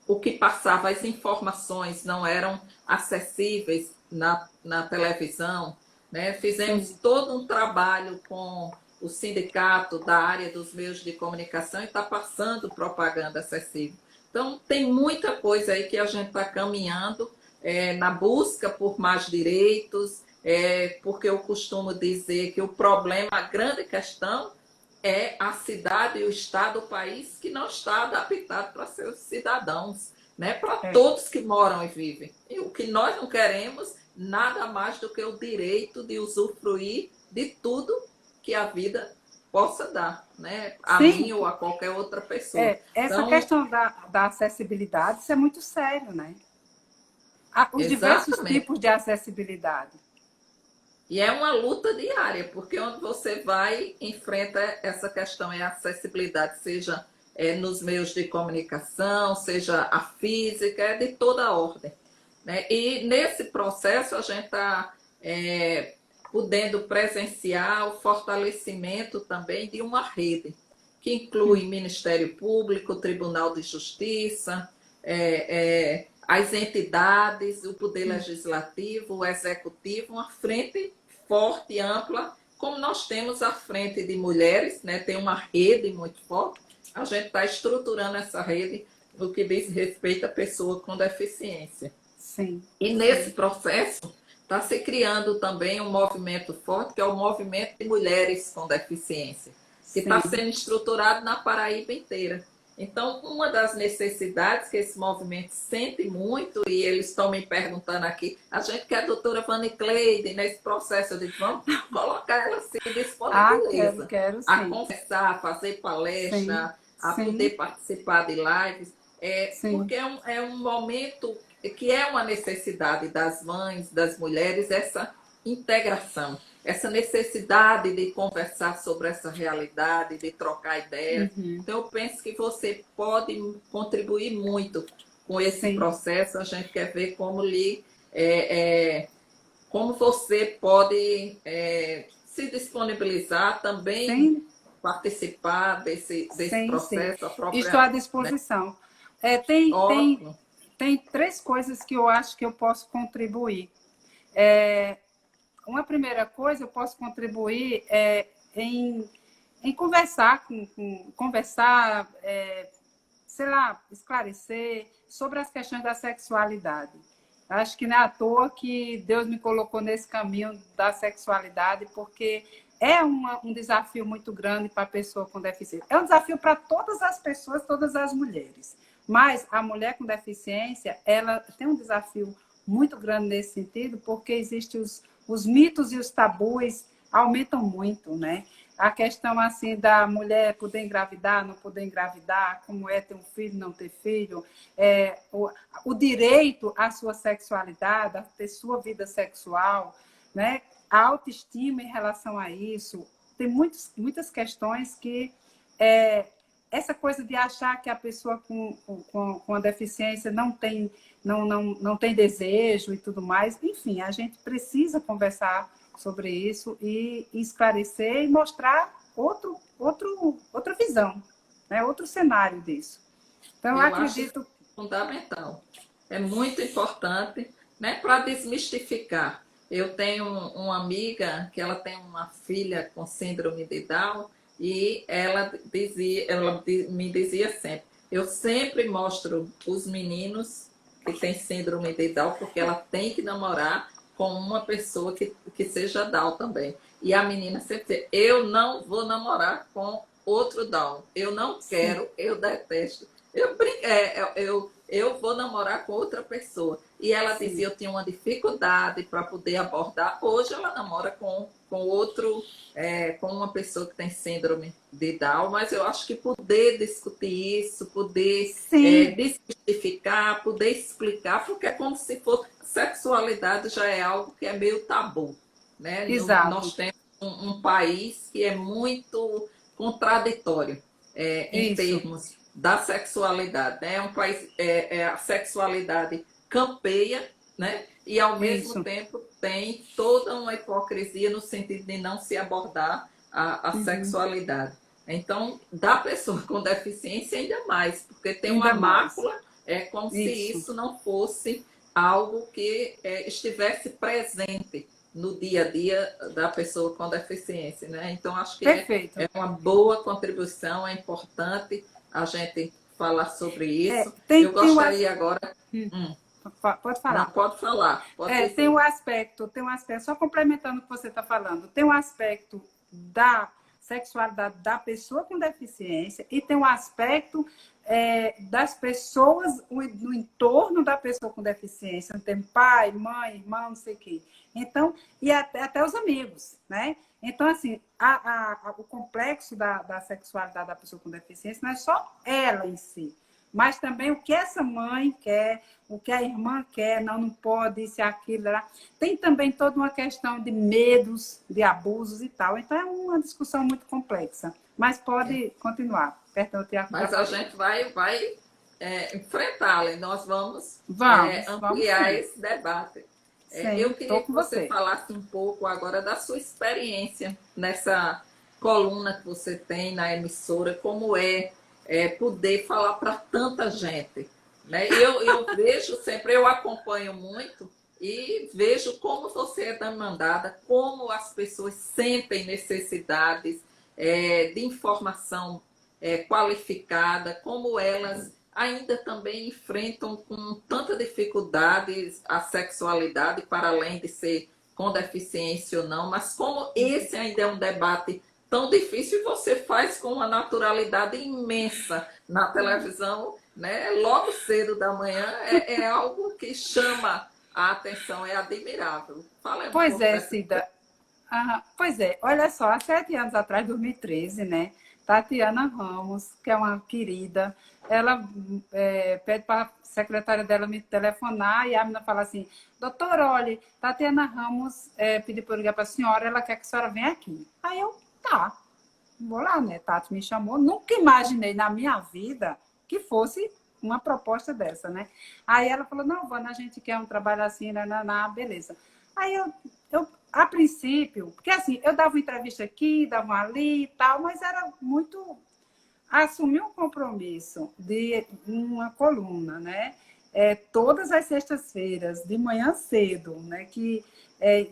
o que passava, as informações não eram acessíveis na televisão. Né? Fizemos Sim. todo um trabalho com o sindicato da área dos meios de comunicação e está passando propaganda acessível. Então, tem muita coisa aí que a gente está caminhando na busca por mais direitos, porque eu costumo dizer que o problema, a grande questão, é a cidade, o estado, o país que não está adaptado para seus cidadãos, né? Para todos que moram e vivem. E o que nós não queremos, nada mais do que o direito de usufruir de tudo que a vida possa dar, né? A Sim. mim ou a qualquer outra pessoa. Essa Então, questão da acessibilidade, isso é muito sério, né? Os diversos exatamente. tipos de acessibilidade. E é uma luta diária, porque onde você vai, enfrenta essa questão, é a acessibilidade, seja nos meios de comunicação, seja a física, é de toda a ordem. Né? E nesse processo a gente está podendo presenciar o fortalecimento também de uma rede, que inclui Ministério Público, Tribunal de Justiça, as entidades, o Poder Legislativo, o Executivo, uma frente forte e ampla, como nós temos a frente de mulheres, né? Tem uma rede muito forte, a gente está estruturando essa rede no que diz respeito à pessoa com deficiência. Sim. E nesse processo está se criando também um movimento forte, que é o movimento de mulheres com deficiência, que está sendo estruturado na Paraíba inteira. Então, uma das necessidades que esse movimento sente muito, e eles estão me perguntando aqui, a gente quer a doutora Vani Cleide nesse processo, eu digo, vamos colocar ela se disponibiliza quero a sim. conversar, a fazer palestra, a Sim. poder participar de lives, Sim. porque é um momento que é uma necessidade das mães, das mulheres, essa integração, essa necessidade de conversar sobre essa realidade, de trocar ideias. Então, eu penso que você pode contribuir muito com esse processo. A gente quer ver como como você pode se disponibilizar também, participar desse processo. Estou à disposição. Né? Tem 3 coisas que eu acho que eu posso contribuir. Uma primeira coisa, eu posso contribuir em conversar, conversar, sei lá, esclarecer sobre as questões da sexualidade. Acho que não é à toa que Deus me colocou nesse caminho da sexualidade, porque é um desafio muito grande para a pessoa com deficiência. É um desafio para todas as pessoas, todas as mulheres. Mas a mulher com deficiência, ela tem um desafio muito grande nesse sentido, porque existem os mitos e os tabus aumentam muito, né? A questão assim da mulher poder engravidar, não poder engravidar, como é ter um filho, não ter filho, o direito à sua sexualidade, a ter sua vida sexual, né? A autoestima em relação a isso. Tem muitas questões que essa coisa de achar que a pessoa com a deficiência não tem desejo e tudo mais. Enfim, a gente precisa conversar sobre isso e esclarecer e mostrar outra visão, né? Outro cenário disso. Então, eu acredito... Acho fundamental. É muito importante, né, para desmistificar. Eu tenho uma amiga que ela tem uma filha com síndrome de Down e ela me dizia sempre, eu sempre mostro os meninos que têm síndrome de Down porque ela tem que namorar com uma pessoa que seja Down também. E a menina sempre diz, eu não vou namorar com outro Down. Eu não quero, eu detesto. Eu vou namorar com outra pessoa. E ela dizia, eu tinha uma dificuldade para poder abordar. Hoje ela namora com uma pessoa que tem síndrome de Down, mas eu acho que poder discutir isso, poder desmistificar, poder explicar, porque é como se fosse... Sexualidade já é algo que é meio tabu, né? Exato. Nós temos um país que é muito contraditório em termos da sexualidade, né? É um país, a sexualidade campeia, né? E ao mesmo tempo tem toda uma hipocrisia no sentido de não se abordar a sexualidade. Então, da pessoa com deficiência ainda mais, porque tem uma mácula, é como se isso não fosse algo que estivesse presente no dia a dia da pessoa com deficiência, né? Então, acho que é uma boa contribuição, é importante a gente falar sobre isso. Eu gostaria agora... Pode falar. Não, pode falar. Tem um aspecto, só complementando o que você está falando, tem um aspecto da sexualidade da pessoa com deficiência e tem um aspecto das pessoas no entorno da pessoa com deficiência, tem pai, mãe, irmão, não sei o quê. Então, e até os amigos, né? Então, assim, o complexo da sexualidade da pessoa com deficiência não é só ela em si, mas também o que essa mãe quer, o que a irmã quer, não pode, isso e aquilo. Lá. Tem também toda uma questão de medos, de abusos e tal. Então, é uma discussão muito complexa. Mas pode continuar. Perdão, mas a gente vai enfrentá-la e nós vamos ampliar esse debate. Eu queria que você falasse um pouco agora da sua experiência nessa coluna que você tem na emissora, como poder falar para tanta gente. Né? Eu vejo sempre, eu acompanho muito e vejo como você é demandada, como as pessoas sentem necessidades de informação qualificada, como elas ainda também enfrentam com tanta dificuldade a sexualidade, para além de ser com deficiência ou não, mas como esse ainda é um debate tão difícil, você faz com uma naturalidade imensa na televisão, né? Logo cedo da manhã, é algo que chama a atenção, é admirável. Fala um Pois pouco é, dessa. Cida. Pois é, olha só, há 7 anos atrás, 2013, né? Tatiana Ramos, que é uma querida, ela pede para a secretária dela me telefonar e a menina fala assim: doutora, olha, Tatiana Ramos pediu para eu ligar para a senhora, ela quer que a senhora venha aqui. Aí eu, tá, vou lá, né? Tati me chamou, nunca imaginei na minha vida que fosse uma proposta dessa, né? Aí ela falou: não, Vana, a gente quer um trabalho assim, beleza. Aí a princípio, porque assim, eu dava uma entrevista aqui, dava uma ali e tal, mas era muito assumir um compromisso de uma coluna, né? Todas as sextas-feiras, de manhã cedo, né? Que é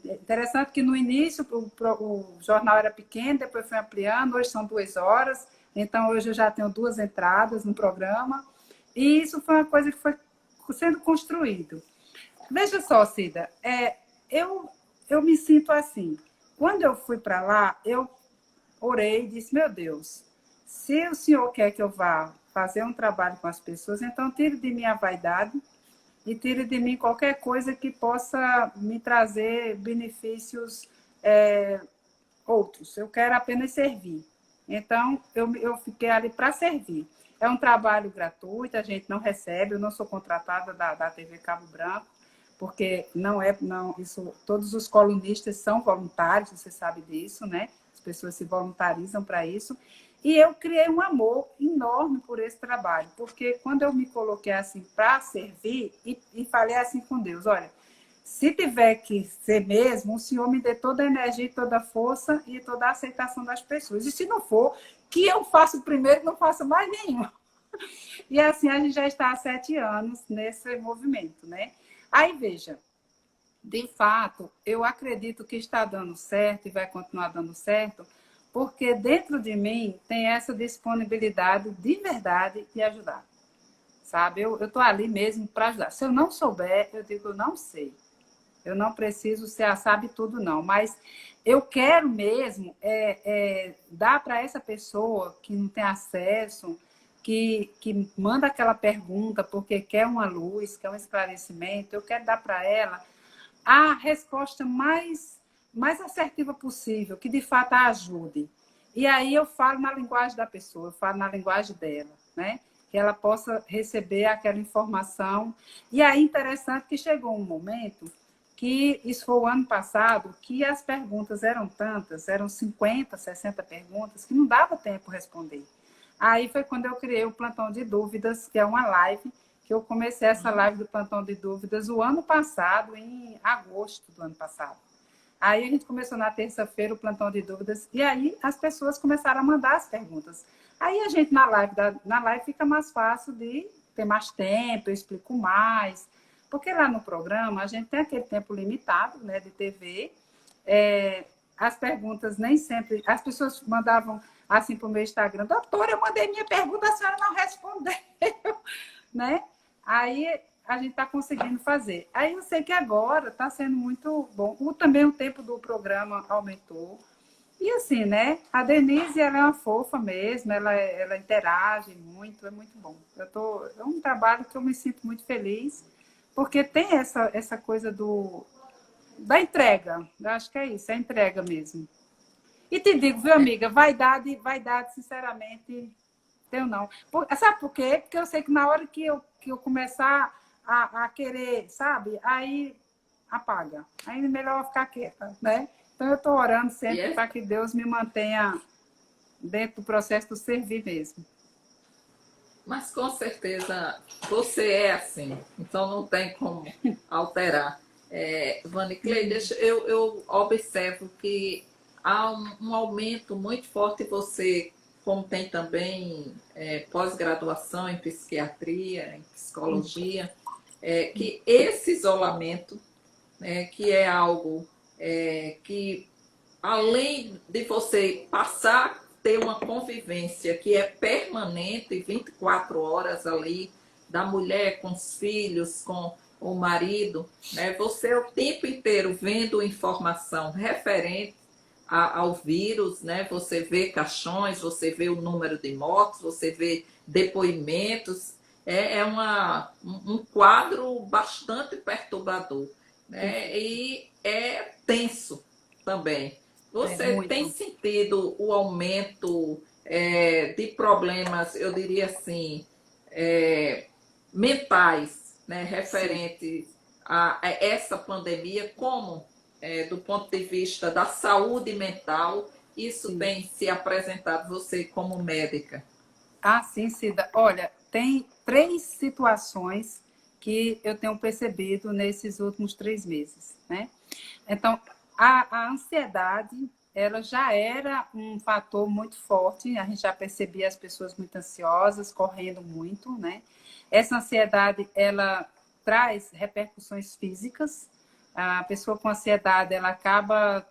interessante que no início o jornal era pequeno, depois foi ampliando, hoje são 2 horas, então hoje eu já tenho 2 entradas no programa, e isso foi uma coisa que foi sendo construído. Veja só, Cida, eu, eu me sinto assim. Quando eu fui para lá, eu orei e disse: meu Deus, se o Senhor quer que eu vá fazer um trabalho com as pessoas, então tire de mim a vaidade e tire de mim qualquer coisa que possa me trazer benefícios outros. Eu quero apenas servir. Então, eu fiquei ali para servir. É um trabalho gratuito, a gente não recebe, eu não sou contratada da TV Cabo Branco, porque isso, todos os colunistas são voluntários, você sabe disso, né? As pessoas se voluntarizam para isso. E eu criei um amor enorme por esse trabalho, porque quando eu me coloquei assim para servir e falei assim com Deus: olha, se tiver que ser mesmo, o Senhor me dê toda a energia, toda a força e toda a aceitação das pessoas. E se não for, que eu faça o primeiro e não faça mais nenhum. E assim a gente já está há 7 anos nesse movimento, né? Aí, veja, de fato, eu acredito que está dando certo e vai continuar dando certo, porque dentro de mim tem essa disponibilidade de verdade de ajudar, sabe? Eu estou ali mesmo para ajudar. Se eu não souber, eu digo: eu não sei. Eu não preciso ser a sabe tudo, não. Mas eu quero mesmo dar para essa pessoa que não tem acesso, que manda aquela pergunta porque quer uma luz, quer um esclarecimento, eu quero dar para ela a resposta mais assertiva possível, que de fato a ajude. E aí eu falo na linguagem da pessoa, eu falo na linguagem dela, né? Que ela possa receber aquela informação. E aí, interessante que chegou um momento que, isso foi o ano passado, que as perguntas eram tantas, eram 50, 60 perguntas, que não dava tempo responder. Aí foi quando eu criei o Plantão de Dúvidas, que é uma live, que eu comecei essa live do Plantão de Dúvidas o ano passado, em agosto do ano passado. Aí a gente começou na terça-feira o Plantão de Dúvidas, e aí as pessoas começaram a mandar as perguntas. Aí a gente na live fica mais fácil de ter mais tempo, eu explico mais, porque lá no programa a gente tem aquele tempo limitado, né, de TV. As perguntas nem sempre... As pessoas mandavam assim para o meu Instagram: doutora, eu mandei minha pergunta, a senhora não respondeu, né? Aí a gente está conseguindo fazer. Aí eu sei que agora está sendo muito bom. Também o tempo do programa aumentou. E assim, né? A Denise, ela é uma fofa mesmo, ela interage muito, é muito bom. É um trabalho que eu me sinto muito feliz, porque tem essa coisa da entrega. Eu acho que é isso, é a entrega mesmo. E te digo, viu, amiga, vaidade, sinceramente, eu não. Sabe por quê? Porque eu sei que na hora que eu começar a querer, sabe? Aí apaga. Aí é melhor ficar quieta, né? Então eu estou orando sempre para que Deus me mantenha dentro do processo do servir mesmo. Mas com certeza você é assim, então não tem como alterar. Vani Clay, eu observo que há um aumento muito forte. Você, como tem também pós-graduação em psiquiatria, em psicologia, que esse isolamento, que é algo que, além de você passar ter uma convivência que é permanente, 24 horas ali, da mulher com os filhos, com o marido, né? Você o tempo inteiro vendo informação referente ao vírus, né? Você vê caixões, você vê o número de mortos, você vê depoimentos, um quadro bastante perturbador, né? E é tenso também. Você tem muito. sentido o aumento de problemas, eu diria assim, mentais, né, Sim. referentes a essa pandemia, como, do ponto de vista da saúde mental, isso Sim. tem se apresentado você como médica? Ah, sim, Cida. Olha, tem 3 situações que eu tenho percebido nesses últimos 3 meses, né? Então, a ansiedade, ela já era um fator muito forte, a gente já percebia as pessoas muito ansiosas, correndo muito, né? Essa ansiedade, ela traz repercussões físicas. A pessoa com ansiedade, ela acaba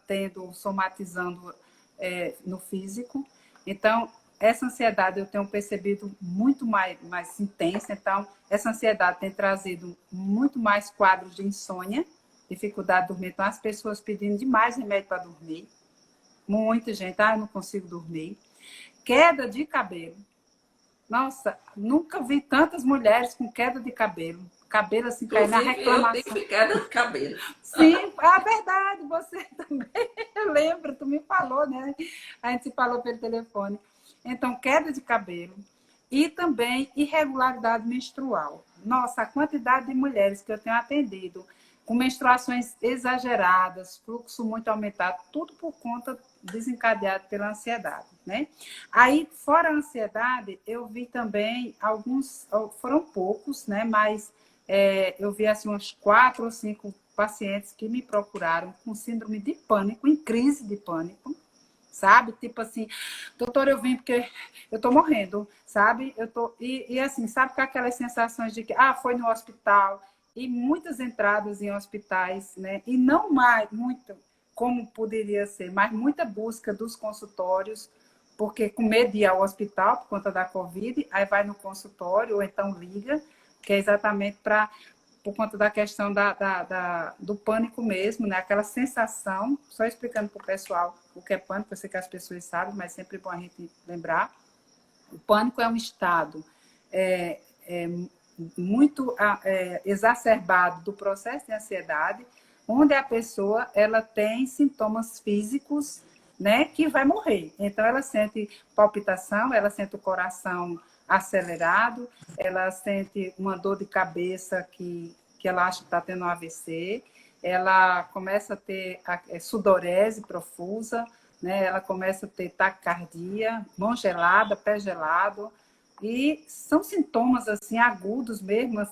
somatizando no físico. Então, essa ansiedade eu tenho percebido muito mais intensa. Então, essa ansiedade tem trazido muito mais quadros de insônia, dificuldade de dormir. Então, as pessoas pedindo demais remédio para dormir. Muita gente, eu não consigo dormir. Queda de cabelo. Nossa, nunca vi tantas mulheres com queda de cabelo. Cabelo assim, cai na Inclusive, eu reclamação. tive queda de cabelo. Sim, a verdade, você também. Eu lembro, tu me falou, né? A gente se falou pelo telefone. Então, queda de cabelo e também irregularidade menstrual. Nossa, a quantidade de mulheres que eu tenho atendido com menstruações exageradas, fluxo muito aumentado, tudo por conta desencadeado pela ansiedade, né? Aí, fora a ansiedade, eu vi também alguns, foram poucos, né? Mas eu vi assim uns 4 ou 5 pacientes que me procuraram com síndrome de pânico, em crise de pânico, sabe? Tipo assim, doutor, eu vim porque eu tô morrendo, sabe? E assim, sabe com aquelas sensações de que, foi no hospital, e muitas entradas em hospitais, né? E não mais, muito como poderia ser, mas muita busca dos consultórios, porque com medo de ir ao hospital por conta da Covid, aí vai no consultório, ou então liga, que é exatamente por conta da questão do pânico mesmo, né? Aquela sensação, só explicando para o pessoal o que é pânico, eu sei que as pessoas sabem, mas sempre é bom a gente lembrar. O pânico é um estado muito exacerbado do processo de ansiedade, onde a pessoa ela tem sintomas físicos, né, que vai morrer. Então, ela sente palpitação, ela sente o coração acelerado, ela sente uma dor de cabeça que ela acha que está tendo um AVC, ela começa a ter sudorese profusa, né, ela começa a ter taquicardia, mão gelada, pé gelado, e são sintomas assim agudos mesmo,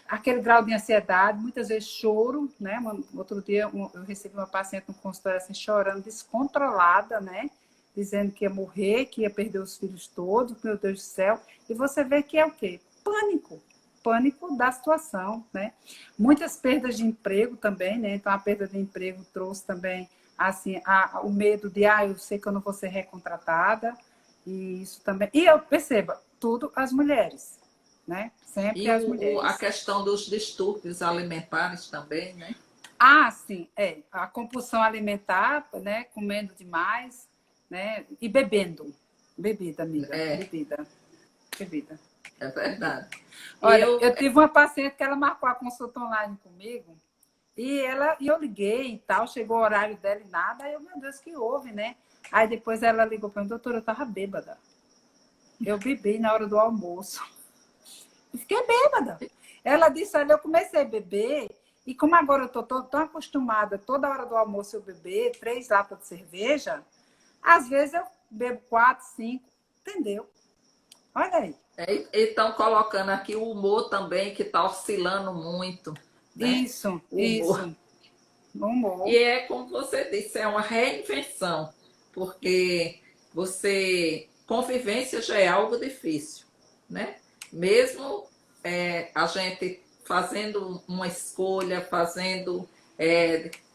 aquele grau de ansiedade, muitas vezes choro, né? Outro dia eu recebi uma paciente no consultório assim, chorando, descontrolada, né? Dizendo que ia morrer, que ia perder os filhos todos, meu Deus do céu. E você vê que é o quê? Pânico. Pânico da situação, né? Muitas perdas de emprego também, né? Então a perda de emprego trouxe também assim o medo de eu sei que eu não vou ser recontratada, e isso também. E eu perceba, tudo as mulheres, né? Sempre E as a mulheres. questão dos distúrbios alimentares também, né? Ah, sim, a compulsão alimentar, né? Comendo demais, né? E bebendo. Bebida, amiga. É, Bebida. Bebida. é Bebida. verdade. Olha, Eu, eu tive uma paciente que ela marcou a consulta online comigo e eu liguei e tal, chegou o horário dela e nada, aí eu, meu Deus, que houve, né? Aí depois ela ligou para mim, doutora, eu tava bêbada. Eu bebi na hora do almoço. E fiquei bêbada. Ela disse, olha, eu comecei a beber, e como agora eu estou tão acostumada, toda hora do almoço eu beber 3 latas de cerveja, às vezes eu bebo 4, 5, entendeu? Olha aí. estão colocando aqui o humor também, que está oscilando muito, né? Isso, O humor. isso. E Humor. é como você disse, é uma reinvenção, porque convivência já é algo difícil, né? Mesmo a gente fazendo uma escolha,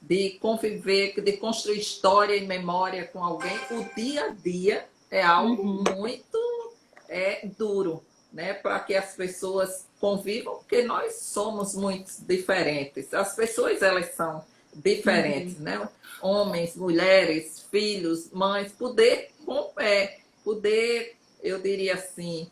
de conviver, de construir história e memória com alguém, o dia a dia é algo Uhum. muito duro, né? Para que as pessoas convivam, porque nós somos muito diferentes. As pessoas, elas são Uhum. diferentes, né? Homens, mulheres, filhos, mães, poder, eu diria assim,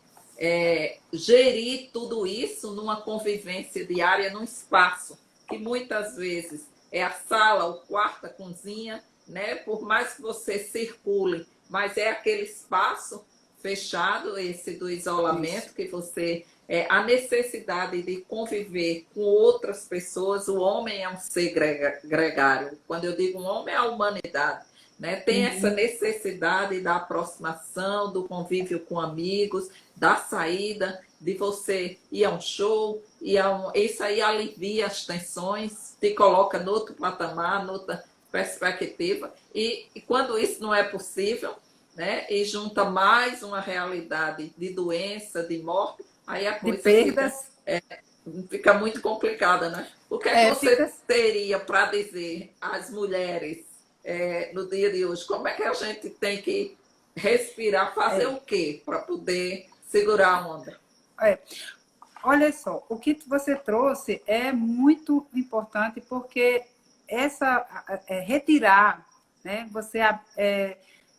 gerir tudo isso numa convivência diária, num espaço que muitas vezes é a sala, o quarto, a cozinha, né? Por mais que você circule, mas é aquele espaço fechado, esse do Isso. isolamento, que você a necessidade de conviver com outras pessoas. O homem é um ser gregário. Quando eu digo um homem, é a humanidade. Né? Tem essa Uhum. necessidade da aproximação, do convívio com amigos, da saída, de você ir a um show, isso aí alivia as tensões, te coloca no outro patamar, noutra perspectiva. E quando isso não é possível, né, e junta mais uma realidade de doença, de morte, aí a De coisa perdas, fica muito complicada, né? O que é que fica. você teria para dizer às mulheres no dia de hoje? Como é que a gente tem que respirar, fazer É, o quê para poder segurar a onda? é. Olha só, o que você trouxe é muito importante porque retirar, né?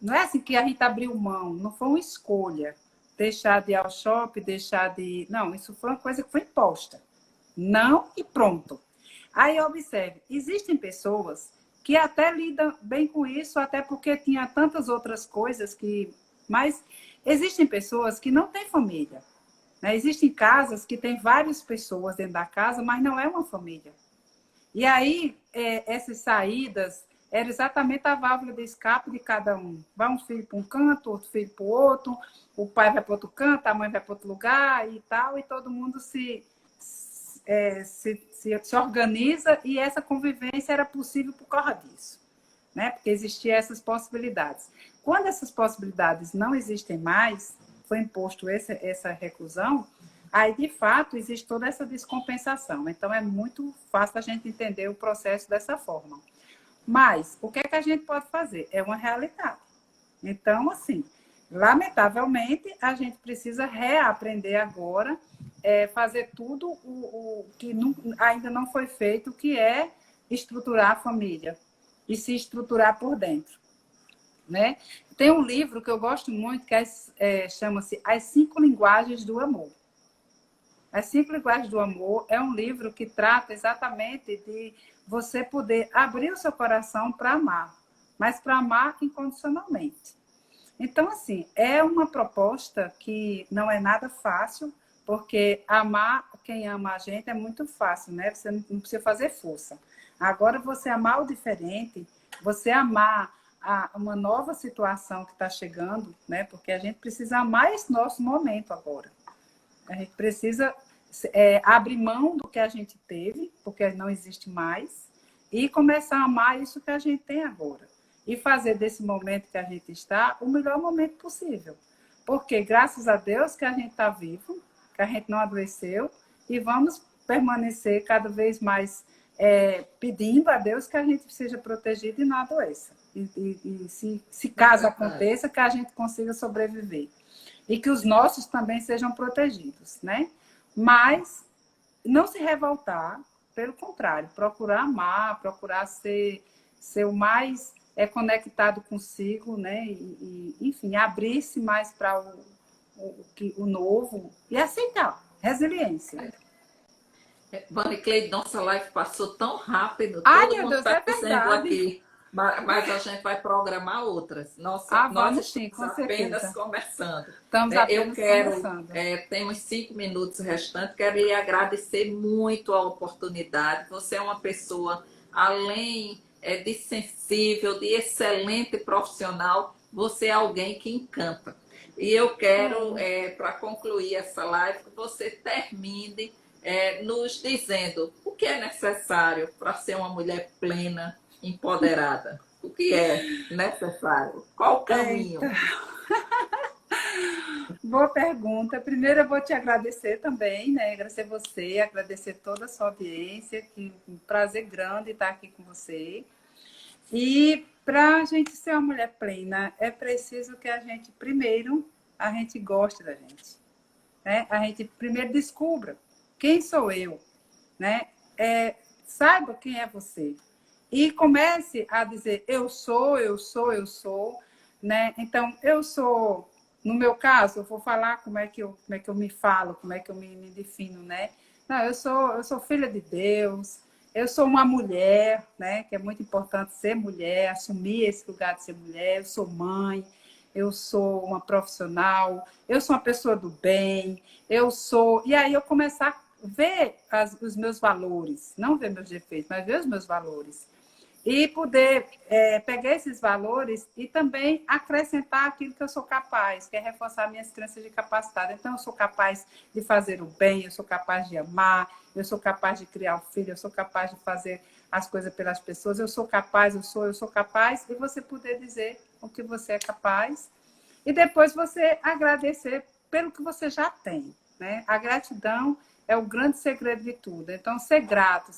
Não é assim que a gente abriu mão, não foi uma escolha deixar de ir ao shopping, deixar de, não, isso foi uma coisa que foi imposta, não e pronto. Aí observe, existem pessoas que até lidam bem com isso, até porque tinha tantas outras coisas mas existem pessoas que não têm família. Né? Existem casas que tem várias pessoas dentro da casa, mas não é uma família. E aí, essas saídas eram exatamente a válvula de escape de cada um. Vai um filho para um canto, outro filho para o outro, o pai vai para outro canto, a mãe vai para outro lugar e tal, e todo mundo se organiza, e essa convivência era possível por causa disso, né? Porque existiam essas possibilidades. Quando essas possibilidades não existem mais, foi imposto essa reclusão, aí, de fato, existe toda essa descompensação. Então, é muito fácil a gente entender o processo dessa forma. Mas, o que é que a gente pode fazer? É uma realidade. Então, assim, lamentavelmente, a gente precisa reaprender agora, fazer tudo o que ainda não foi feito, que é estruturar a família e se estruturar por dentro, né? Tem um livro que eu gosto muito, que chama-se As 5 Linguagens do Amor. As 5 Linguagens do Amor é um livro que trata exatamente de você poder abrir o seu coração para amar, mas para amar incondicionalmente. Então, assim, é uma proposta que não é nada fácil, porque amar quem ama a gente é muito fácil, né? Você não precisa fazer força. Agora, você amar o diferente, você amar uma nova situação que está chegando, né? Porque a gente precisa amar esse nosso momento agora. A gente precisa abrir mão do que a gente teve, porque não existe mais, e começar a amar isso que a gente tem agora. E fazer desse momento que a gente está o melhor momento possível. Porque, graças a Deus, que a gente está vivo, que a gente não adoeceu, e vamos permanecer cada vez mais pedindo a Deus que a gente seja protegido e não adoeça. Se É caso verdade. aconteça, que a gente consiga sobreviver e que os nossos também sejam protegidos, né? Mas não se revoltar, pelo contrário, procurar amar, procurar ser o mais conectado consigo, né? Enfim, abrir-se mais para o novo e aceitar. Resiliência. Vani Cleide, nossa live passou tão rápido, Ai, todo meu mundo Deus, está é dizendo verdade. aqui, mas a gente vai programar outras. Ah, Nós vamos sim, estamos com apenas certeza. começando. Estamos Né? Eu apenas quero, começando. temos 5 minutos restantes, quero lhe agradecer muito a oportunidade. Você é uma pessoa, além de sensível, de excelente profissional, você é alguém que encanta. E eu quero, para concluir essa live, que você termine nos dizendo o que é necessário para ser uma mulher plena, empoderada. O que é necessário? Qual o caminho? Eita. Boa pergunta. Primeiro, eu vou te agradecer também, né? Agradecer você, agradecer toda a sua audiência, que um prazer grande estar aqui com você. E Para a gente ser uma mulher plena, é preciso que a gente, primeiro, a gente goste da gente. Né? A gente primeiro descubra quem sou eu. Né? Saiba quem é você. E comece a dizer, eu sou, eu sou, eu sou. Né? Então, eu sou, no meu caso, eu vou falar como é que eu me falo, como é que eu me defino. Né? Não, eu sou filha de Deus. Eu sou uma mulher, né? Que é muito importante ser mulher, assumir esse lugar de ser mulher. Eu sou mãe, eu sou uma profissional, eu sou uma pessoa do bem, eu sou... E aí eu começar a ver os meus valores, não ver meus defeitos, mas ver os meus valores. E poder pegar esses valores e também acrescentar aquilo que eu sou capaz, que é reforçar minhas crenças de capacidade. Então, eu sou capaz de fazer o bem, eu sou capaz de amar, eu sou capaz de criar um filho, eu sou capaz de fazer as coisas pelas pessoas, eu sou capaz, eu sou capaz, e você poder dizer o que você é capaz, e depois você agradecer pelo que você já tem. Né? A gratidão é o grande segredo de tudo. Então, ser grato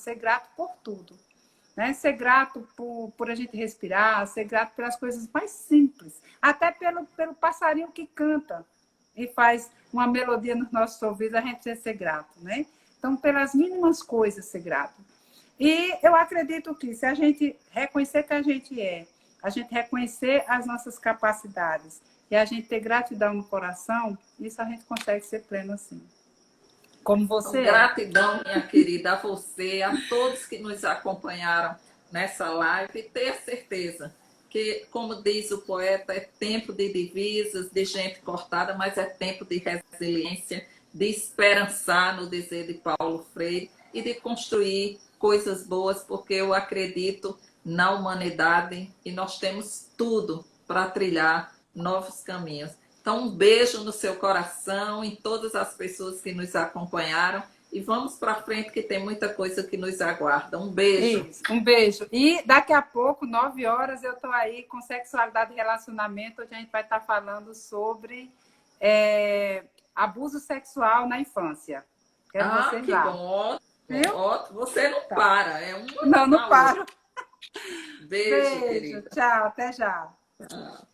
por tudo. Né? Ser grato por a gente respirar, ser grato pelas coisas mais simples, até pelo passarinho que canta e faz uma melodia nos nossos ouvidos, a gente precisa ser grato. Né? Então, pelas mínimas coisas, ser grato. E eu acredito que se a gente reconhecer que a gente reconhecer as nossas capacidades e a gente ter gratidão no coração, isso a gente consegue ser pleno assim. Como você Então, gratidão, minha querida, a você, a todos que nos acompanharam nessa live, e ter certeza que, como diz o poeta, é tempo de divisas, de gente cortada, mas é tempo de resiliência, de esperançar no dizer de Paulo Freire e de construir coisas boas, porque eu acredito na humanidade e nós temos tudo para trilhar novos caminhos. Então, um beijo no seu coração, em todas as pessoas que nos acompanharam. E vamos para frente, que tem muita coisa que nos aguarda. Um beijo. Isso, um beijo. E daqui a pouco, 9 horas, eu estou aí com sexualidade e relacionamento, onde a gente vai estar falando sobre abuso sexual na infância. Quero vocês Que lá. bom. Viu? Ótimo. Você não para. É uma Não paro. Beijo, querida. Tchau, até já. Tchau.